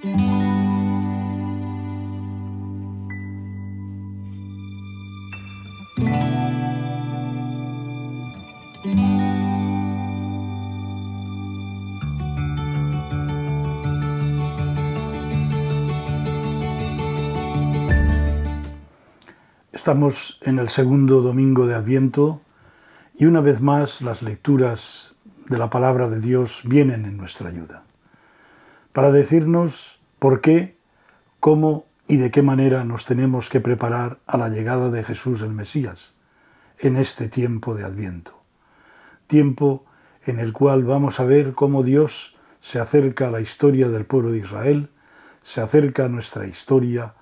Estamos en el segundo domingo de Adviento y una vez más las lecturas de la palabra de Dios vienen en nuestra ayuda para decirnos por qué, cómo y de qué manera nos tenemos que preparar a la llegada de Jesús el Mesías en este tiempo de Adviento. Tiempo en el cual vamos a ver cómo Dios se acerca a la historia del pueblo de Israel, se acerca a nuestra historia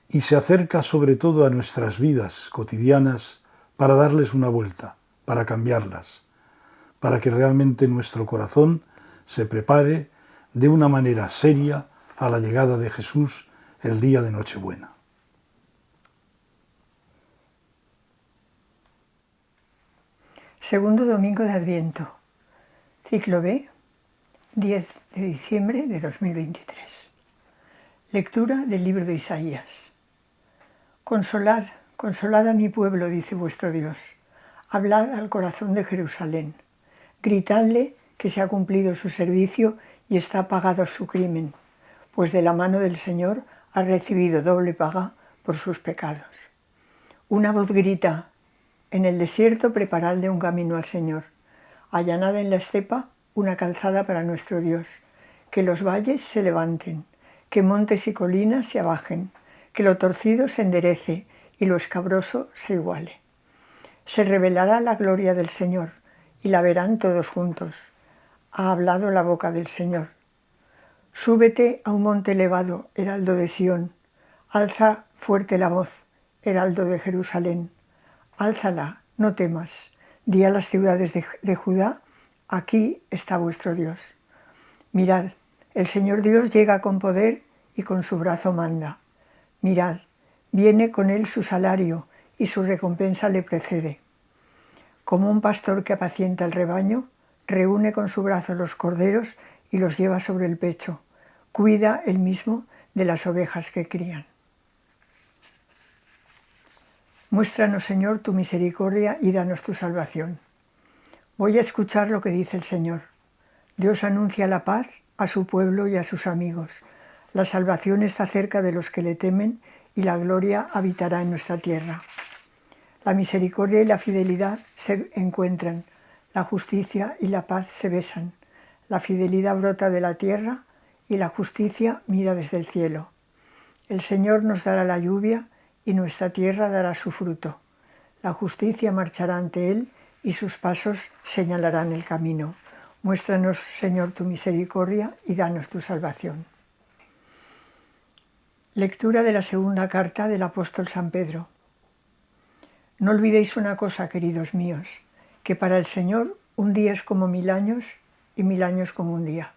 y se acerca sobre todo a nuestras vidas cotidianas para darles una vuelta, para cambiarlas, para que realmente nuestro corazón se prepare de una manera seria a la llegada de Jesús el día de Nochebuena. Segundo domingo de Adviento, ciclo B, 10 de diciembre de 2023. Lectura del libro de Isaías. Consolad, consolad a mi pueblo, dice vuestro Dios. Hablad al corazón de Jerusalén. Gritadle que se ha cumplido su servicio y está pagado su crimen, pues de la mano del Señor ha recibido doble paga por sus pecados. Una voz grita: en el desierto preparadle un camino al Señor. Allanad en la estepa una calzada para nuestro Dios. Que los valles se levanten, que montes y colinas se abajen, que lo torcido se enderece y lo escabroso se iguale. Se revelará la gloria del Señor y la verán todos juntos. Ha hablado la boca del Señor. Súbete a un monte elevado, heraldo de Sión. Alza fuerte la voz, heraldo de Jerusalén. Álzala, no temas. Di a las ciudades de Judá: aquí está vuestro Dios. Mirad, el Señor Dios llega con poder y con su brazo manda. Mirad, viene con él su salario y su recompensa le precede. Como un pastor que apacienta el rebaño, reúne con su brazo los corderos y los lleva sobre el pecho. Cuida él mismo de las ovejas que crían. Muéstranos, Señor, tu misericordia y danos tu salvación. Voy a escuchar lo que dice el Señor. Dios anuncia la paz a su pueblo y a sus amigos. La salvación está cerca de los que le temen y la gloria habitará en nuestra tierra. La misericordia y la fidelidad se encuentran, la justicia y la paz se besan. La fidelidad brota de la tierra y la justicia mira desde el cielo. El Señor nos dará la lluvia y nuestra tierra dará su fruto. La justicia marchará ante él y sus pasos señalarán el camino. Muéstranos, Señor, tu misericordia y danos tu salvación. Lectura de la segunda carta del apóstol San Pedro. No olvidéis una cosa, queridos míos, que para el Señor un día es como 1000 años y 1000 años como un día.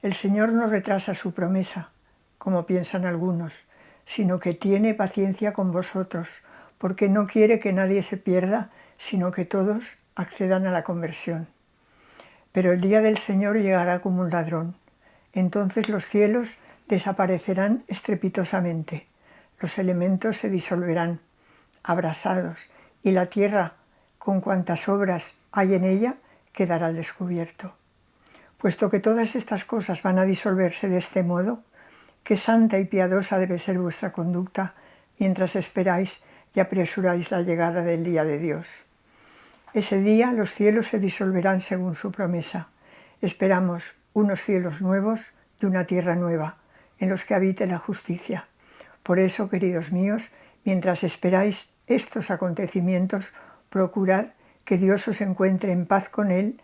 El Señor no retrasa su promesa, como piensan algunos, sino que tiene paciencia con vosotros, porque no quiere que nadie se pierda, sino que todos accedan a la conversión. Pero el día del Señor llegará como un ladrón. Entonces los cielos desaparecerán estrepitosamente, los elementos se disolverán, abrasados, y la tierra, con cuantas obras hay en ella, quedará al descubierto. Puesto que todas estas cosas van a disolverse de este modo, qué santa y piadosa debe ser vuestra conducta mientras esperáis y apresuráis la llegada del día de Dios. Ese día los cielos se disolverán según su promesa. Esperamos unos cielos nuevos y una tierra nueva, en los que habite la justicia. Por eso, queridos míos, mientras esperáis estos acontecimientos, procurad que Dios os encuentre en paz con Él,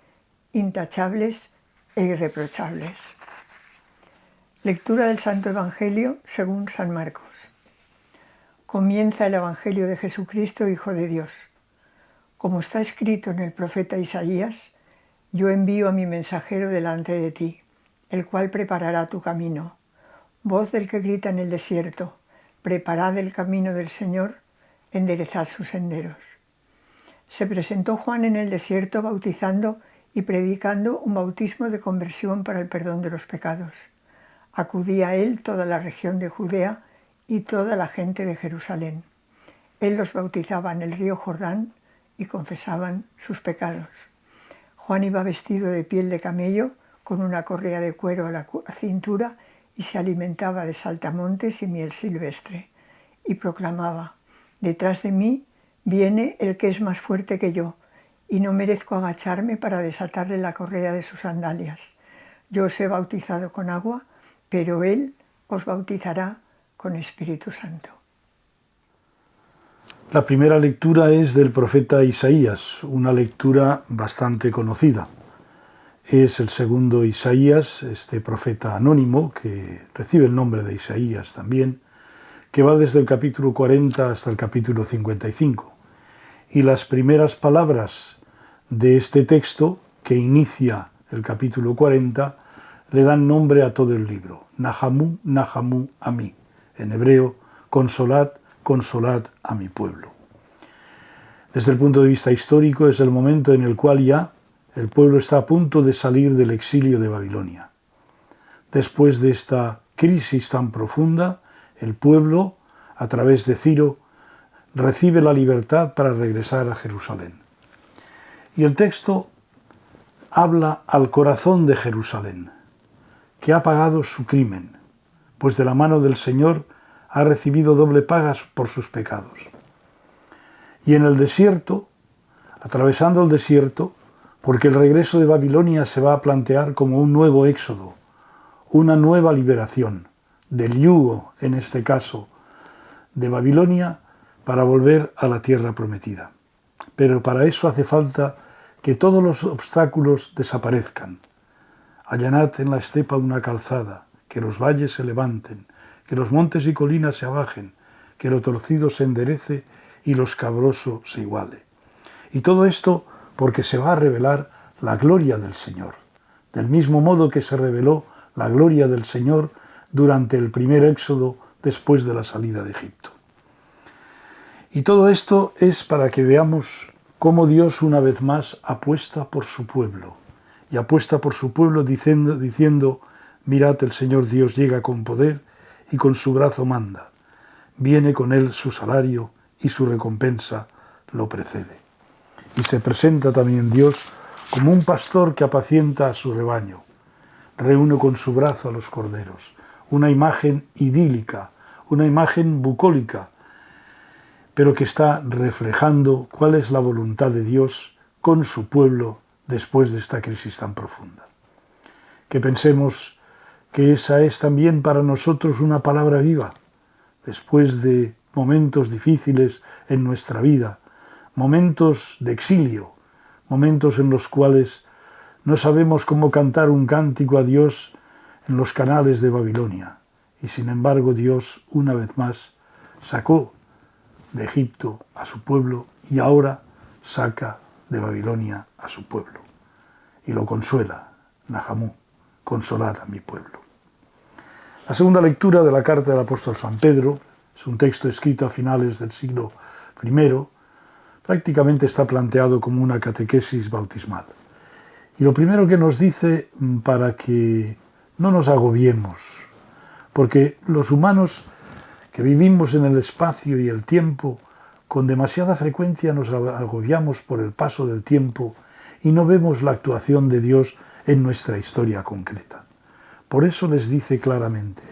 intachables e irreprochables. Lectura del Santo Evangelio según San Marcos. Comienza el Evangelio de Jesucristo, Hijo de Dios. Como está escrito en el profeta Isaías: yo envío a mi mensajero delante de ti, el cual preparará tu camino. Voz del que grita en el desierto: preparad el camino del Señor, enderezad sus senderos. Se presentó Juan en el desierto bautizando y predicando un bautismo de conversión para el perdón de los pecados. Acudía a él toda la región de Judea y toda la gente de Jerusalén. Él los bautizaba en el río Jordán y confesaban sus pecados. Juan iba vestido de piel de camello, con una correa de cuero a la cintura, y se alimentaba de saltamontes y miel silvestre, y proclamaba: «Detrás de mí viene el que es más fuerte que yo, y no merezco agacharme para desatarle la correa de sus sandalias. Yo os he bautizado con agua, pero él os bautizará con Espíritu Santo». La primera lectura es del profeta Isaías, una lectura bastante conocida. Es el segundo Isaías, este profeta anónimo, que recibe el nombre de Isaías también, que va desde el capítulo 40 hasta el capítulo 55. Y las primeras palabras de este texto, que inicia el capítulo 40, le dan nombre a todo el libro. Nahamu, Nahamu, Ami. En hebreo, consolad, consolad a mi pueblo. Desde el punto de vista histórico, es el momento en el cual ya el pueblo está a punto de salir del exilio de Babilonia. Después de esta crisis tan profunda, el pueblo, a través de Ciro, recibe la libertad para regresar a Jerusalén. Y el texto habla al corazón de Jerusalén, que ha pagado su crimen, pues de la mano del Señor ha recibido doble paga por sus pecados. Y en el desierto, atravesando el desierto, porque el regreso de Babilonia se va a plantear como un nuevo éxodo, una nueva liberación del yugo, en este caso, de Babilonia, para volver a la tierra prometida. Pero para eso hace falta que todos los obstáculos desaparezcan. Allanad en la estepa una calzada, que los valles se levanten, que los montes y colinas se abajen, que lo torcido se enderece y lo escabroso se iguale. Y todo esto porque se va a revelar la gloria del Señor, del mismo modo que se reveló la gloria del Señor durante el primer éxodo después de la salida de Egipto. Y todo esto es para que veamos cómo Dios una vez más apuesta por su pueblo, y apuesta por su pueblo diciendo: mirad, el Señor Dios llega con poder y con su brazo manda, viene con él su salario y su recompensa lo precede. Y se presenta también Dios como un pastor que apacienta a su rebaño, reúne con su brazo a los corderos, una imagen idílica, una imagen bucólica, pero que está reflejando cuál es la voluntad de Dios con su pueblo después de esta crisis tan profunda. Que pensemos que esa es también para nosotros una palabra viva, después de momentos difíciles en nuestra vida, momentos de exilio, momentos en los cuales no sabemos cómo cantar un cántico a Dios en los canales de Babilonia. Y sin embargo Dios, una vez más, sacó de Egipto a su pueblo y ahora saca de Babilonia a su pueblo. Y lo consuela, Nahamu, consolad a mi pueblo. La segunda lectura de la carta del apóstol San Pedro es un texto escrito a finales del siglo I, prácticamente está planteado como una catequesis bautismal. Y lo primero que nos dice, para que no nos agobiemos, porque los humanos que vivimos en el espacio y el tiempo, con demasiada frecuencia nos agobiamos por el paso del tiempo y no vemos la actuación de Dios en nuestra historia concreta. Por eso les dice claramente: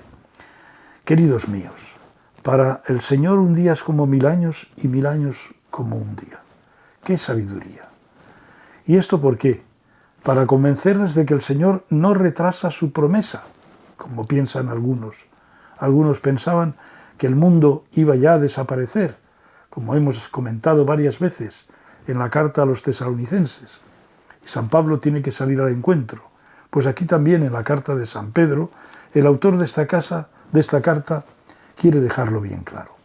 queridos míos, para el Señor un día es como 1000 años y 1000 años como un día. ¡Qué sabiduría! ¿Y esto por qué? Para convencerles de que el Señor no retrasa su promesa, como piensan algunos. Algunos pensaban que el mundo iba ya a desaparecer, como hemos comentado varias veces en la carta a los tesalonicenses. Y San Pablo tiene que salir al encuentro. Pues aquí también en la carta de San Pedro, el autor de esta carta quiere dejarlo bien claro.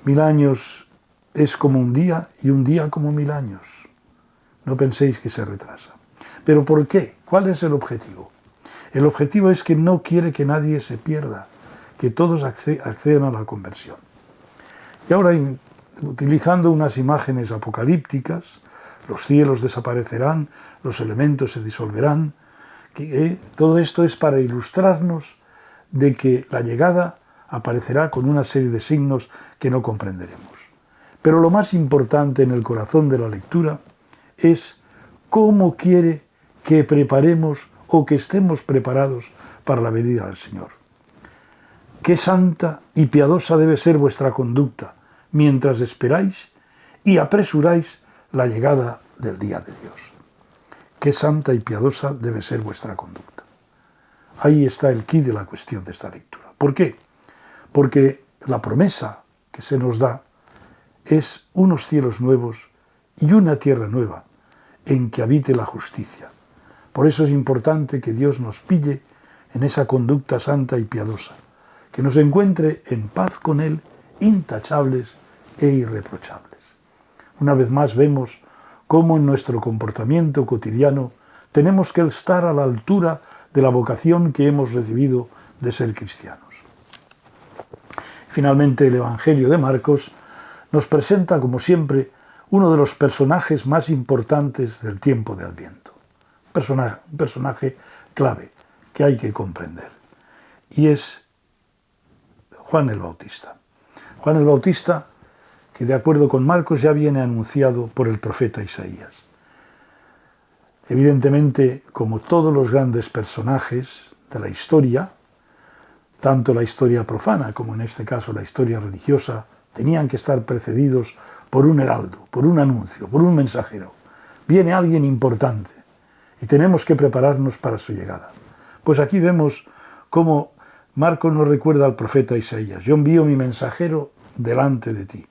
1000 años es como un día y un día como 1000 años. No penséis que se retrasa. ¿Pero por qué? ¿Cuál es el objetivo? El objetivo es que no quiere que nadie se pierda, que todos accedan a la conversión. Y ahora, utilizando unas imágenes apocalípticas, los cielos desaparecerán, los elementos se disolverán, todo esto es para ilustrarnos de que la llegada aparecerá con una serie de signos que no comprenderemos. Pero lo más importante en el corazón de la lectura es cómo quiere que preparemos o que estemos preparados para la venida del Señor. Qué santa y piadosa debe ser vuestra conducta mientras esperáis y apresuráis la llegada del día de Dios. Qué santa y piadosa debe ser vuestra conducta. Ahí está el quid de la cuestión de esta lectura. ¿Por qué? Porque la promesa que se nos da es unos cielos nuevos y una tierra nueva en que habite la justicia. Por eso es importante que Dios nos pille en esa conducta santa y piadosa, que nos encuentre en paz con Él, intachables e irreprochables. Una vez más vemos cómo en nuestro comportamiento cotidiano tenemos que estar a la altura de la vocación que hemos recibido de ser cristianos. Finalmente, el Evangelio de Marcos nos presenta, como siempre, uno de los personajes más importantes del tiempo de Adviento. Un personaje clave que hay que comprender. Y es Juan el Bautista. Juan el Bautista, que de acuerdo con Marcos ya viene anunciado por el profeta Isaías. Evidentemente, como todos los grandes personajes de la historia, tanto la historia profana como en este caso la historia religiosa, tenían que estar precedidos por un heraldo, por un anuncio, por un mensajero. Viene alguien importante y tenemos que prepararnos para su llegada. Pues aquí vemos cómo Marcos nos recuerda al profeta Isaías: yo envío mi mensajero delante de ti,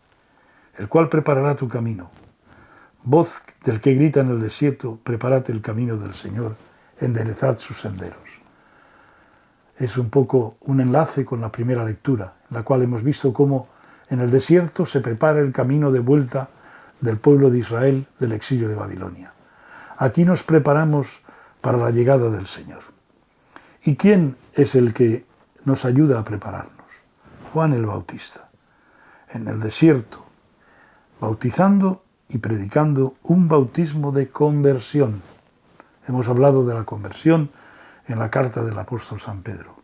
el cual preparará tu camino. Voz del que grita en el desierto, preparad el camino del Señor, enderezad sus senderos. Es un poco un enlace con la primera lectura, en la cual hemos visto cómo en el desierto se prepara el camino de vuelta del pueblo de Israel del exilio de Babilonia. Aquí nos preparamos para la llegada del Señor. ¿Y quién es el que nos ayuda a prepararnos? Juan el Bautista, en el desierto, bautizando y predicando un bautismo de conversión. Hemos hablado de la conversión en la carta del apóstol San Pedro.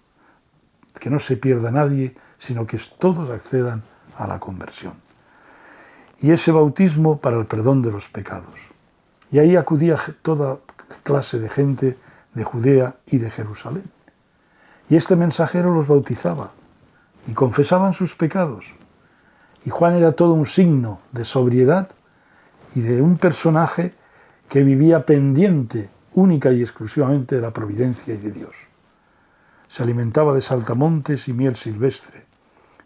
Que no se pierda nadie, sino que todos accedan a la conversión. Y ese bautismo para el perdón de los pecados. Y ahí acudía toda clase de gente de Judea y de Jerusalén. Y este mensajero los bautizaba y confesaban sus pecados. Y Juan era todo un signo de sobriedad y de un personaje que vivía pendiente única y exclusivamente de la providencia y de Dios. Se alimentaba de saltamontes y miel silvestre.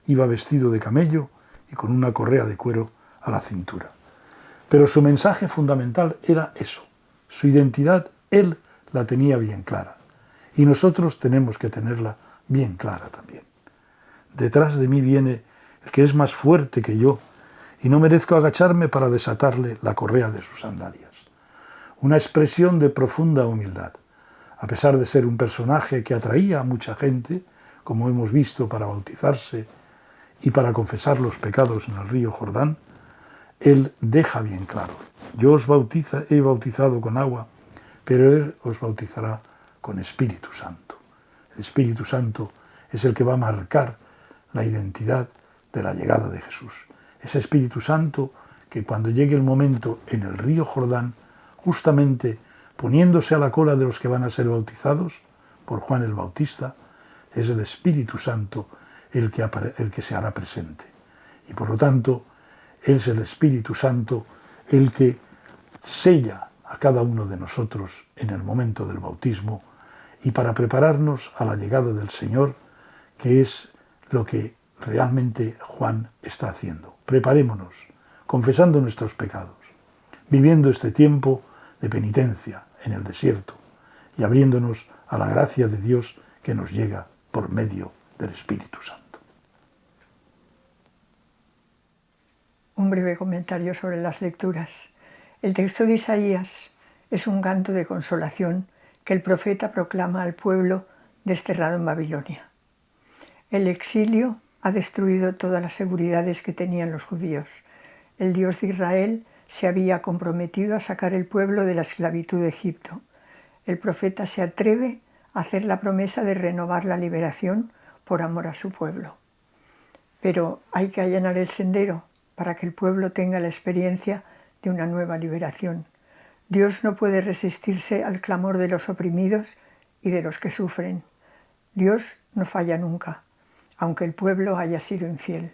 Iba vestido de camello y con una correa de cuero a la cintura. Pero su mensaje fundamental era eso. Su identidad, él la tenía bien clara. Y nosotros tenemos que tenerla bien clara también. Detrás de mí viene el que es más fuerte que yo, y no merezco agacharme para desatarle la correa de sus sandalias. Una expresión de profunda humildad. A pesar de ser un personaje que atraía a mucha gente, como hemos visto, para bautizarse y para confesar los pecados en el río Jordán, él deja bien claro: yo os he bautizado con agua, pero él os bautizará con Espíritu Santo. El Espíritu Santo es el que va a marcar la identidad de la llegada de Jesús. Ese Espíritu Santo que cuando llegue el momento en el río Jordán, justamente poniéndose a la cola de los que van a ser bautizados por Juan el Bautista, es el Espíritu Santo el que se hará presente. Y por lo tanto, es el Espíritu Santo el que sella a cada uno de nosotros en el momento del bautismo y para prepararnos a la llegada del Señor, que es lo que realmente Juan está haciendo. Preparémonos, confesando nuestros pecados, viviendo este tiempo de penitencia en el desierto y abriéndonos a la gracia de Dios que nos llega por medio del Espíritu Santo. Un breve comentario sobre las lecturas. El texto de Isaías es un canto de consolación que el profeta proclama al pueblo desterrado en Babilonia. El exilio ha destruido todas las seguridades que tenían los judíos. El Dios de Israel se había comprometido a sacar el pueblo de la esclavitud de Egipto. El profeta se atreve hacer la promesa de renovar la liberación por amor a su pueblo. Pero hay que allanar el sendero para que el pueblo tenga la experiencia de una nueva liberación. Dios no puede resistirse al clamor de los oprimidos y de los que sufren. Dios no falla nunca, aunque el pueblo haya sido infiel.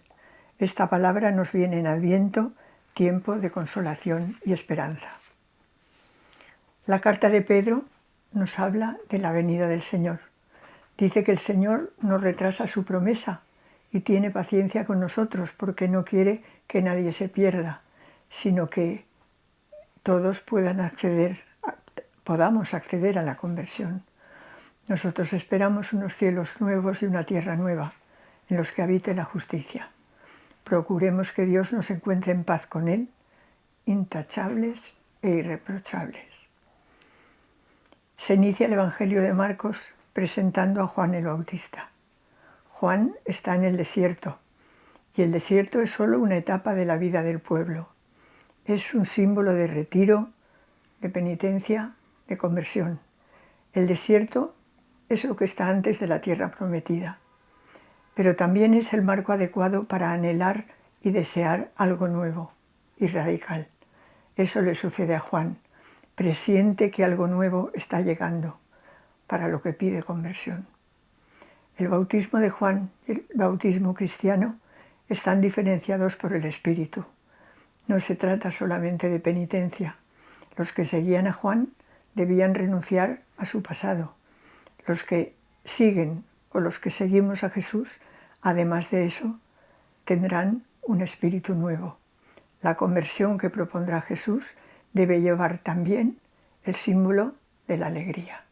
Esta palabra nos viene en Adviento, tiempo de consolación y esperanza. La carta de Pedro nos habla de la venida del Señor. Dice que el Señor no retrasa su promesa y tiene paciencia con nosotros porque no quiere que nadie se pierda, sino que todos podamos acceder a la conversión. Nosotros esperamos unos cielos nuevos y una tierra nueva, en los que habite la justicia. Procuremos que Dios nos encuentre en paz con Él, intachables e irreprochables. Se inicia el Evangelio de Marcos presentando a Juan el Bautista. Juan está en el desierto, y el desierto es solo una etapa de la vida del pueblo. Es un símbolo de retiro, de penitencia, de conversión. El desierto es lo que está antes de la tierra prometida, pero también es el marco adecuado para anhelar y desear algo nuevo y radical. Eso le sucede a Juan. Presiente que algo nuevo está llegando, para lo que pide conversión. El bautismo de Juan y el bautismo cristiano están diferenciados por el Espíritu. No se trata solamente de penitencia. Los que seguían a Juan debían renunciar a su pasado. Los que siguen o los que seguimos a Jesús, además de eso, tendrán un espíritu nuevo. La conversión que propondrá Jesús debe llevar también el símbolo de la alegría.